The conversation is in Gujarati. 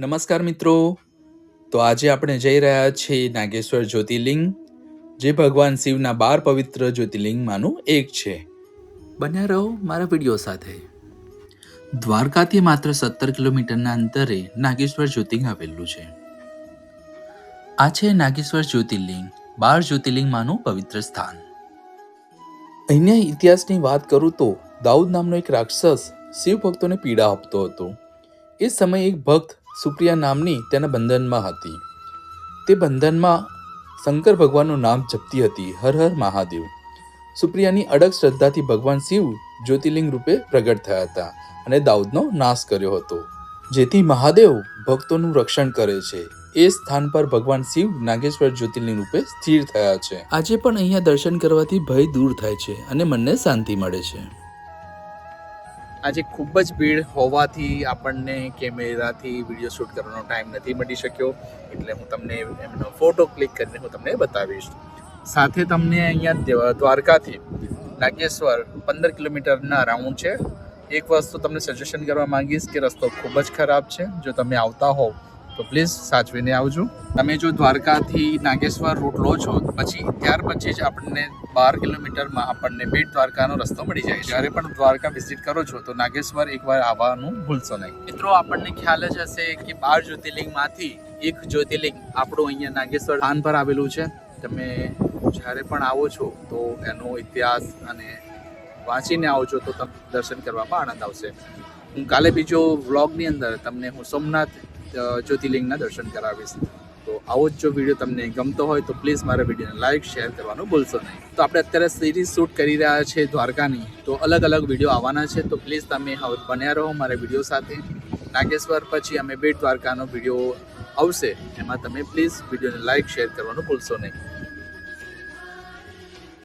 નમસ્કાર મિત્રો. તો આજે આપણે જઈ રહ્યા છીએ નાગેશ્વર જ્યોતિર્લિંગ, જે ભગવાન શિવના 12 પવિત્ર જ્યોતિર્લિંગમાંનું એક છે. બન્યા રહો મારા વિડીયો સાથે. દ્વારકાથી માત્ર 17 કિલોમીટરના અંતરે નાગેશ્વર જ્યોતિર્લિંગ આવેલું છે. આ છે નાગેશ્વર જ્યોતિર્લિંગ, 12 જ્યોતિર્લિંગમાંનું પવિત્ર સ્થાન. અહીંના ઇતિહાસની વાત કરું તો દાઉદ નામનો એક રાક્ષસ શિવ ભક્તોને પીડા આપતો હતો. એ સમયે એક ભક્ત સુપ્રિયા નામની તેના બંધનમાં હતી. તે બંધનમાં શંકર ભગવાનનું નામ જપતી હતી, હર હર મહાદેવ. સુપ્રિયાની અડગ શ્રદ્ધાથી ભગવાન શિવ જ્યોતિર્લિંગ રૂપે પ્રગટ થયા હતા અને દાઉદનો નાશ કર્યો હતો. જેથી મહાદેવ ભક્તોનું રક્ષણ કરે છે. એ સ્થાન પર ભગવાન શિવ નાગેશ્વર જ્યોતિર્લિંગ રૂપે સ્થિર થયા છે. આજે પણ અહીંયા દર્શન કરવાથી ભય દૂર થાય છે અને મનને શાંતિ મળે છે. આજે ખૂબ જ ભીડ હોવાથી આપણને કેમેરાથી વિડીયો શૂટ કરવાનો ટાઈમ નથી મળી શક્યો, એટલે હું તમને એમનો ફોટો ક્લિક કરીને હું તમને બતાવીશ. સાથે તમને અહીંયા દ્વારકાથી નાગેશ્વર 15 કિલોમીટરના રાઉન્ડ છે. એક વસ્તુ તમને સજેશન કરવા માંગીશ કે રસ્તો ખૂબ જ ખરાબ છે. જો તમે આવતા હોવ તો પ્લીઝ સાચવીને આવજો. તમે જો દ્વારકાથી નાગેશ્વર રૂટ લો છો પછી જ આપણને 12 કિલોમીટરમાં આપણને બેટ દ્વારકાનો રસ્તો મળી જાય. જ્યારે પણ દ્વારકા વિઝિટ કરો છો તો નાગેશ્વર એકવાર આવવાનું ભૂલશો નહીં. મિત્રો, આપણને ખ્યાલ જ હશે કે 12 જ્યોતિર્લિંગમાંથી એક જ્યોતિર્લિંગ આપણું અહીંયા નાગેશ્વર સ્થાન પર આવેલું છે. તમે જ્યારે પણ આવો છો તો એનો ઇતિહાસ અને વાંચીને આવો છો તો તમને દર્શન કરવામાં આનંદ આવશે. હું કાલે બીજો વ્લોગની અંદર તમને હું સોમનાથ જ્યોતિર્લિંગના દર્શન કરાવીશ. તો આવો જ જો વિડીયો તમને ગમતો હોય તો પ્લીઝ મારા વિડીયોને લાઈક શેર કરવાનું ભૂલશો નહીં. તો આપણે અત્યારે સિરીઝ શૂટ કરી રહ્યા છે દ્વારકાની, તો અલગ અલગ વિડીયો આવવાના છે. તો પ્લીઝ તમે હવે બન્યા રહો મારા વિડીયો સાથે. નાગેશ્વર પછી અમે બેટ દ્વારકાનો વિડીયો આવશે, એમાં તમે પ્લીઝ વિડીયોને લાઈક શેર કરવાનું ભૂલશો નહીં.